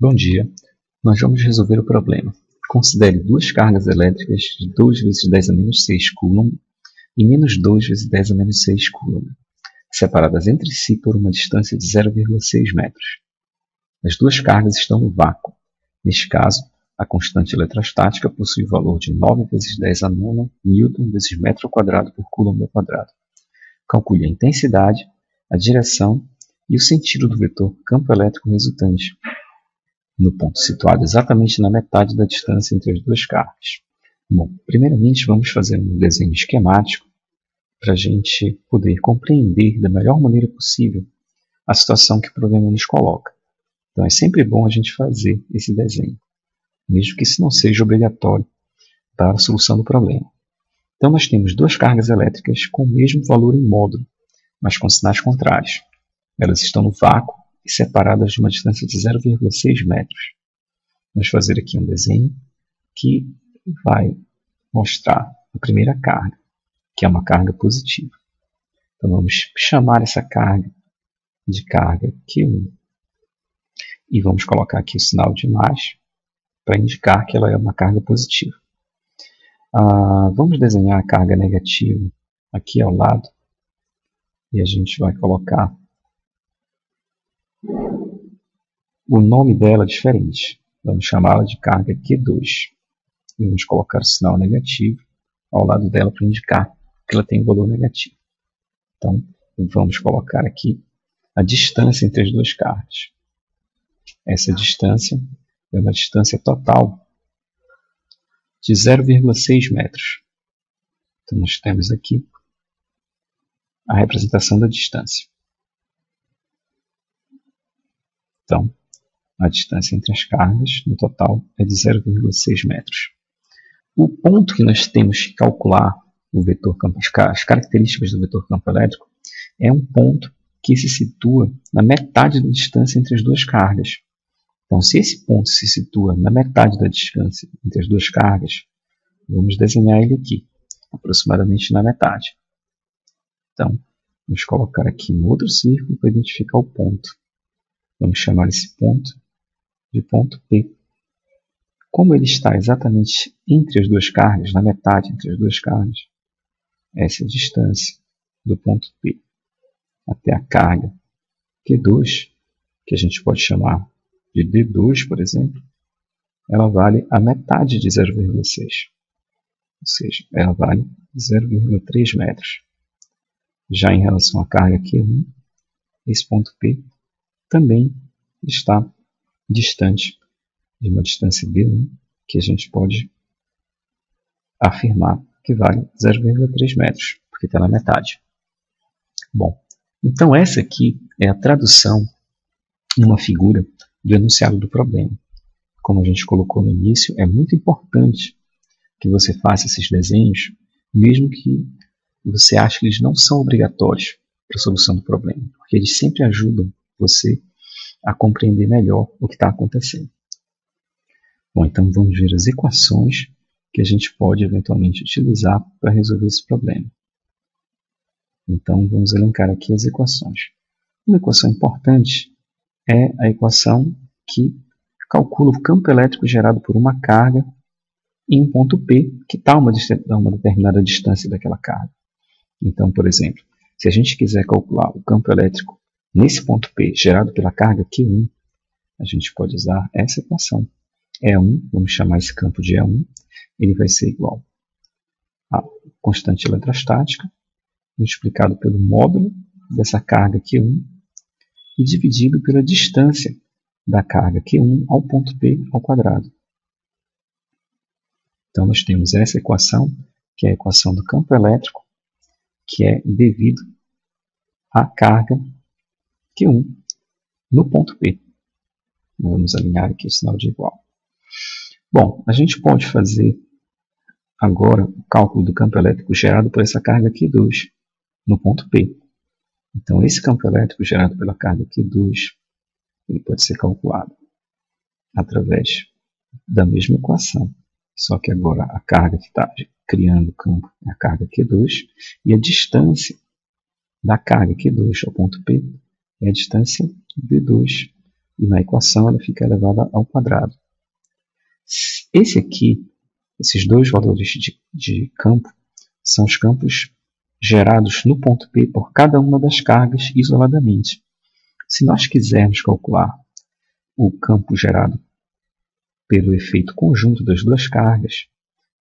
Bom dia, nós vamos resolver o problema. Considere duas cargas elétricas de 2 vezes 10 a menos 6 coulomb e menos 2 vezes 10 a menos 6 coulomb, separadas entre si por uma distância de 0,6 metros. As duas cargas estão no vácuo. Neste caso, a constante eletrostática possui o valor de 9 vezes 10 a nona newton vezes metro quadrado por coulomb ao quadrado. Calcule a intensidade, a direção e o sentido do vetor campo elétrico resultante, no ponto situado exatamente na metade da distância entre as duas cargas. Bom, primeiramente vamos fazer um desenho esquemático para a gente poder compreender da melhor maneira possível a situação que o problema nos coloca. Então é sempre bom a gente fazer esse desenho, mesmo que isso não seja obrigatório para a solução do problema. Então nós temos duas cargas elétricas com o mesmo valor em módulo, mas com sinais contrários. Elas estão no vácuo e separadas de uma distância de 0,6 metros. Vamos fazer aqui um desenho que vai mostrar a primeira carga, que é uma carga positiva. Então vamos chamar essa carga de carga Q1 e vamos colocar aqui o sinal de mais para indicar que ela é uma carga positiva. Vamos desenhar a carga negativa aqui ao lado e a gente vai colocar o nome dela diferente. Vamos chamá-la de carga Q2 e vamos colocar o sinal negativo ao lado dela para indicar que ela tem um valor negativo. Então vamos colocar aqui a distância entre as duas cargas. Essa distância é uma distância total de 0,6 metros. Então nós temos aqui a representação da distância. Então, a distância entre as cargas, no total, é de 0,6 metros. O ponto que nós temos que calcular o vetor campo, as características do vetor campo elétrico, é um ponto que se situa na metade da distância entre as duas cargas. Então, se esse ponto se situa na metade da distância entre as duas cargas, vamos desenhar ele aqui, aproximadamente na metade. Então, vamos colocar aqui no outro círculo para identificar o ponto. Vamos chamar esse ponto de ponto P. Como ele está exatamente entre as duas cargas, na metade entre as duas cargas, essa é a distância do ponto P até a carga Q2, que a gente pode chamar de D2, por exemplo, ela vale a metade de 0,6. Ou seja, ela vale 0,3 metros. Já em relação à carga Q1, esse ponto P também está distante de uma distância B1, que a gente pode afirmar que vale 0,3 metros, porque está na metade. Bom, então essa aqui é a tradução numa figura do enunciado do problema. Como a gente colocou no início, é muito importante que você faça esses desenhos, mesmo que você ache que eles não são obrigatórios para a solução do problema, porque eles sempre ajudam você a compreender melhor o que está acontecendo. Bom, então vamos ver as equações que a gente pode eventualmente utilizar para resolver esse problema. Então vamos elencar aqui as equações. Uma equação importante é a equação que calcula o campo elétrico gerado por uma carga em um ponto P, que está a uma determinada distância daquela carga. Então, por exemplo, se a gente quiser calcular o campo elétrico nesse ponto P, gerado pela carga Q1, a gente pode usar essa equação. E1, vamos chamar esse campo de E1, ele vai ser igual a constante eletrostática, multiplicado pelo módulo dessa carga Q1 e dividido pela distância da carga Q1 ao ponto P ao quadrado. Então nós temos essa equação, que é a equação do campo elétrico, que é devido à carga Q1 no ponto P. Vamos alinhar aqui o sinal de igual. Bom, a gente pode fazer agora o cálculo do campo elétrico gerado por essa carga Q2 no ponto P. Então, esse campo elétrico gerado pela carga Q2 ele pode ser calculado através da mesma equação, só que agora a carga que está criando o campo é a carga Q2 e a distância da carga Q2 ao ponto P é a distância D2 e na equação ela fica elevada ao quadrado. Esses dois valores de campo, são os campos gerados no ponto P por cada uma das cargas isoladamente. Se nós quisermos calcular o campo gerado pelo efeito conjunto das duas cargas,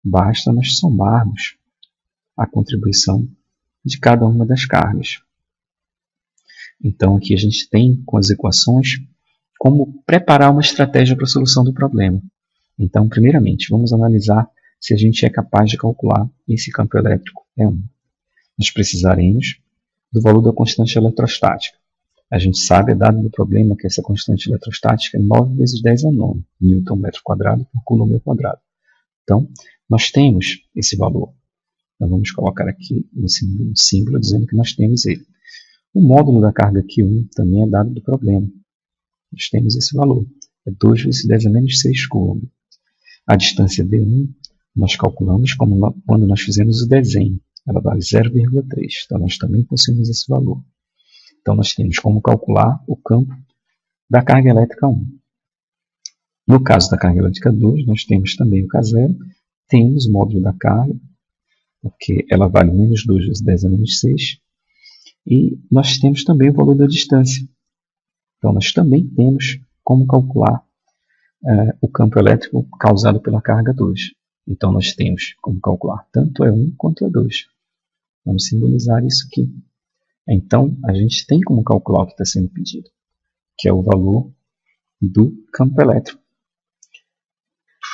basta nós somarmos a contribuição de cada uma das cargas. Então aqui a gente tem, com as equações, como preparar uma estratégia para a solução do problema. Então, primeiramente, vamos analisar se a gente é capaz de calcular esse campo elétrico E1. Nós precisaremos do valor da constante eletrostática. A gente sabe, é dado do problema, que essa constante eletrostática é 9 vezes 10 a nona, Newton metro quadrado por Coulomb ao quadrado. Então, nós temos esse valor. Então, vamos colocar aqui um símbolo dizendo que nós temos ele. O módulo da carga Q1 também é dado do problema. Nós temos esse valor. É 2 vezes 10 a menos 6 Coulomb. A distância D1 nós calculamos quando nós fizemos o desenho. Ela vale 0,3. Então, nós também possuímos esse valor. Então, nós temos como calcular o campo da carga elétrica 1. No caso da carga elétrica 2, nós temos também o K0. Temos o módulo da carga, porque ela vale menos 2 vezes 10 a menos 6. E nós temos também o valor da distância. Então, nós também temos como calcular o campo elétrico causado pela carga 2. Então, nós temos como calcular tanto E1 quanto E2. Vamos simbolizar isso aqui. Então, a gente tem como calcular o que está sendo pedido, que é o valor do campo elétrico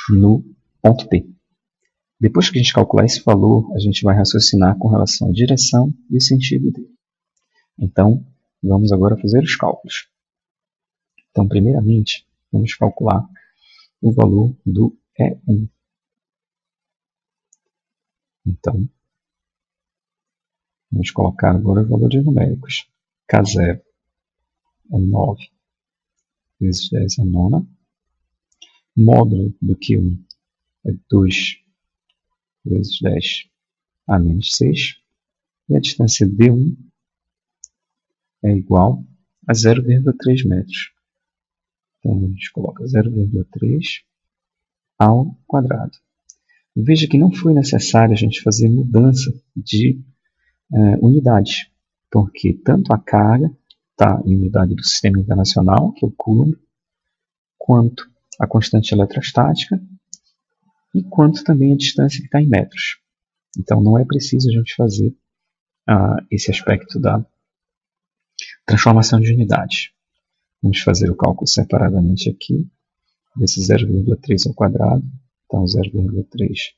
no ponto P. Depois que a gente calcular esse valor, a gente vai raciocinar com relação à direção e o sentido dele. Então, vamos agora fazer os cálculos. Então, primeiramente, vamos calcular o valor do E1. Então, vamos colocar agora os valores numéricos. K0 é 9 vezes 10 a nona. Módulo do Q1 é 2 vezes 10 a menos 6. E a distância D1 é igual a 0,3 metros. Então, a gente coloca 0,3 ao quadrado. Veja que não foi necessário a gente fazer mudança de unidades, porque tanto a carga está em unidade do sistema internacional, que é o Coulomb, quanto a constante eletrostática e quanto também a distância que está em metros. Então, não é preciso a gente fazer esse aspecto da transformação de unidades. Vamos fazer o cálculo separadamente aqui, desse 0,3 ao quadrado. Então, 0,3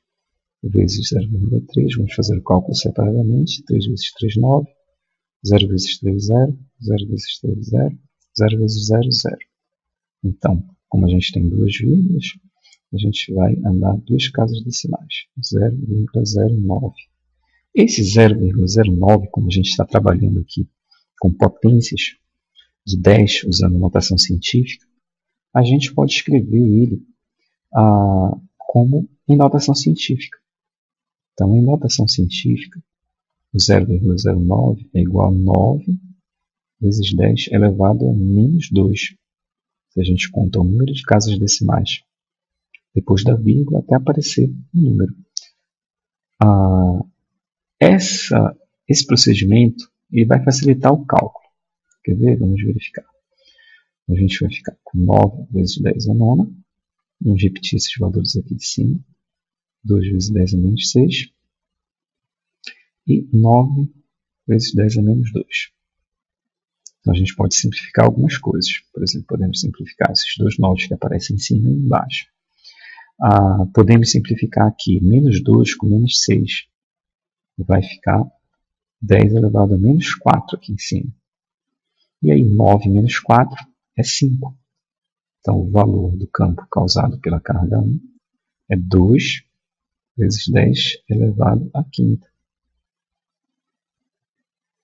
vezes 0,3, vamos fazer o cálculo separadamente. 3 vezes 3, 9. 0 vezes 3, 0. 0 vezes 3, 0. 0 vezes 0, 0. Então, como a gente tem duas vírgulas, a gente vai andar duas casas decimais. 0,09. Esse 0,09, como a gente está trabalhando aqui com potências de 10, usando notação científica, a gente pode escrever ele como em notação científica. Então, em notação científica, o 0,09 é igual a 9 vezes 10 elevado a menos 2. Se a gente conta o número de casas decimais depois da vírgula até aparecer o número. Esse procedimento ele vai facilitar o cálculo. Quer ver? Vamos verificar. A gente vai ficar com 9 vezes 10 a nona. Vamos repetir esses valores aqui de cima. 2 vezes 10 a menos 6. E 9 vezes 10 a menos 2. Então, a gente pode simplificar algumas coisas. Por exemplo, podemos simplificar esses dois 9 que aparecem em cima e embaixo. Podemos simplificar aqui menos 2 com menos 6. Vai ficar 10 elevado a menos 4 aqui em cima. E aí 9 menos 4 é 5. Então, o valor do campo causado pela carga 1 é 2 vezes 10 elevado a quinta.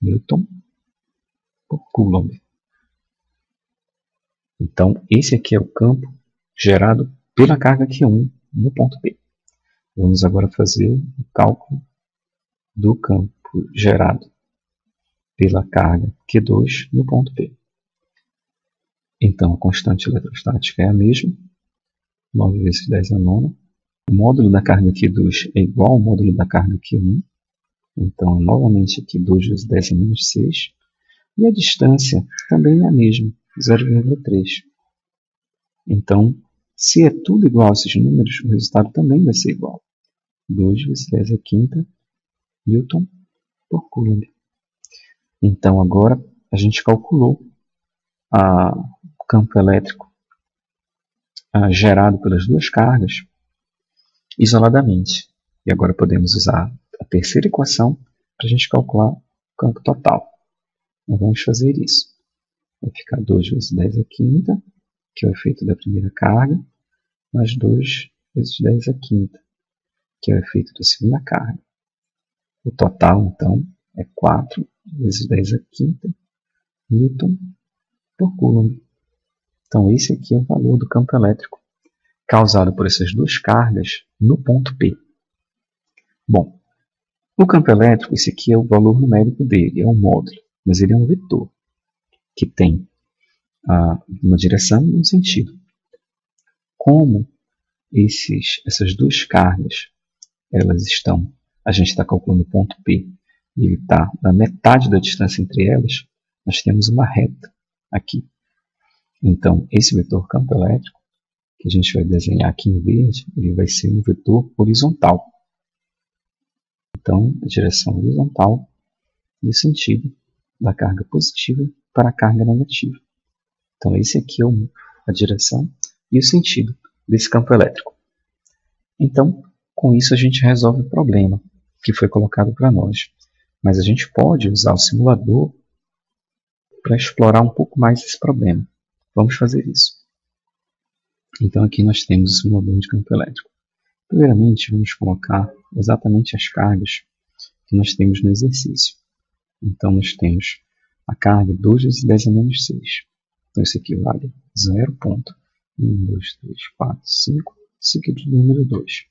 Newton por Coulomb. Então, esse aqui é o campo gerado pela carga Q1 no ponto P. Vamos agora fazer o cálculo do campo gerado pela carga Q2 no ponto P. Então, a constante eletrostática é a mesma, 9 vezes 10 a nona. O módulo da carga Q2 é igual ao módulo da carga Q1. Então, novamente aqui 2 vezes 10 a menos 6. E a distância também é a mesma, 0,3. Então, se é tudo igual a esses números, o resultado também vai ser igual. 2 vezes 10 a quinta Newton por Coulomb. Então, agora a gente calculou o campo elétrico gerado pelas duas cargas isoladamente. E agora podemos usar a terceira equação para a gente calcular o campo total. Então, vamos fazer isso. Vai ficar 2 vezes 10 a quinta, que é o efeito da primeira carga, mais 2 vezes 10 a quinta, que é o efeito da segunda carga. O total, então, é 4 vezes 10 a quinta Newton por Coulomb. Então, esse aqui é o valor do campo elétrico causado por essas duas cargas no ponto P. Bom, o campo elétrico, esse aqui é o valor numérico dele, é um módulo, mas ele é um vetor que tem uma direção e um sentido. Como essas duas cargas, a gente está calculando o ponto P e ele está na metade da distância entre elas, nós temos uma reta aqui. Então, esse vetor campo elétrico, que a gente vai desenhar aqui em verde, ele vai ser um vetor horizontal. Então, a direção horizontal e o sentido da carga positiva para a carga negativa. Então, esse aqui é a direção e o sentido desse campo elétrico. Então, com isso a gente resolve o problema que foi colocado para nós. Mas a gente pode usar o simulador para explorar um pouco mais esse problema. Vamos fazer isso. Então, aqui nós temos o simulador de campo elétrico. Primeiramente, vamos colocar exatamente as cargas que nós temos no exercício. Então, nós temos a carga 2 vezes 10 a menos 6. Então, isso equivale a 0,1, 2, 3, 4, 5, seguido do número 2.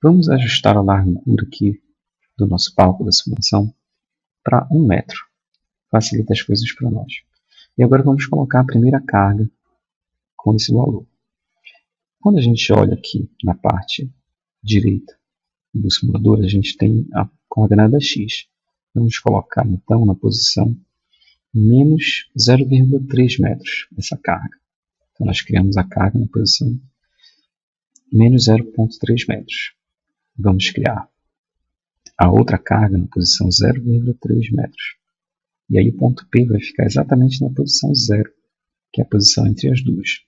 Vamos ajustar a largura aqui do nosso palco da simulação para 1 metro. Facilita as coisas para nós. E agora vamos colocar a primeira carga com esse valor. Quando a gente olha aqui na parte direita do simulador, a gente tem a coordenada x. Vamos colocar então na posição menos 0,3 metros essa carga. Então nós criamos a carga na posição menos 0,3 metros. Vamos criar a outra carga na posição 0,3 metros. E aí o ponto P vai ficar exatamente na posição 0, que é a posição entre as duas.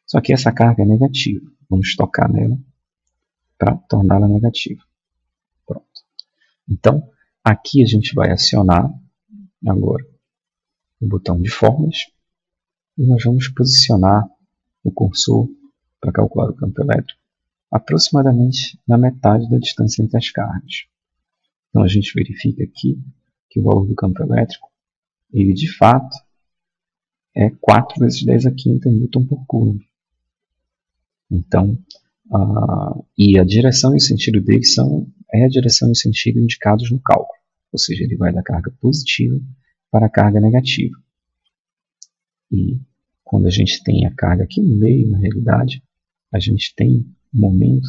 Só que essa carga é negativa. Vamos tocar nela para torná-la negativa. Pronto. Então, aqui a gente vai acionar agora o botão de formas e nós vamos posicionar o cursor para calcular o campo elétrico aproximadamente na metade da distância entre as cargas. Então, a gente verifica aqui que o valor do campo elétrico, ele de fato é 4 vezes 10 a quinta Newton por Coulomb. Então, e a direção e o sentido dele é a direção e o sentido indicados no cálculo. Ou seja, ele vai da carga positiva para a carga negativa. E quando a gente tem a carga aqui no meio, na realidade, a gente tem um momento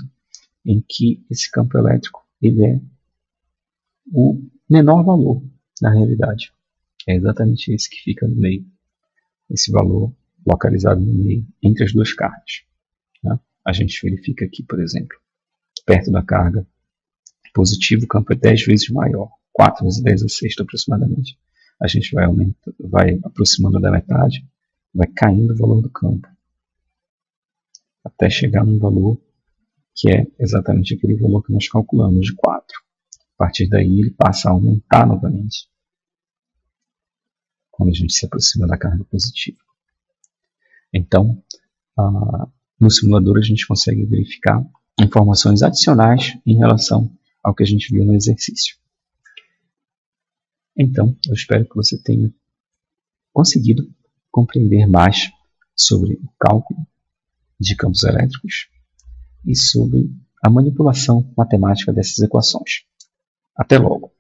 em que esse campo elétrico ele é o menor valor na realidade. É exatamente esse que fica no meio. Esse valor localizado no meio, entre as duas cargas. Né? A gente verifica aqui, por exemplo, perto da carga positiva, o campo é 10 vezes maior, 4 vezes 10 a sexta aproximadamente. A gente vai aproximando da metade, vai caindo o valor do campo, até chegar num valor que é exatamente aquele valor que nós calculamos, de 4. A partir daí ele passa a aumentar novamente, quando a gente se aproxima da carga positiva. Então, no simulador a gente consegue verificar informações adicionais em relação ao que a gente viu no exercício. Então, eu espero que você tenha conseguido compreender mais sobre o cálculo de campos elétricos e sobre a manipulação matemática dessas equações. Até logo!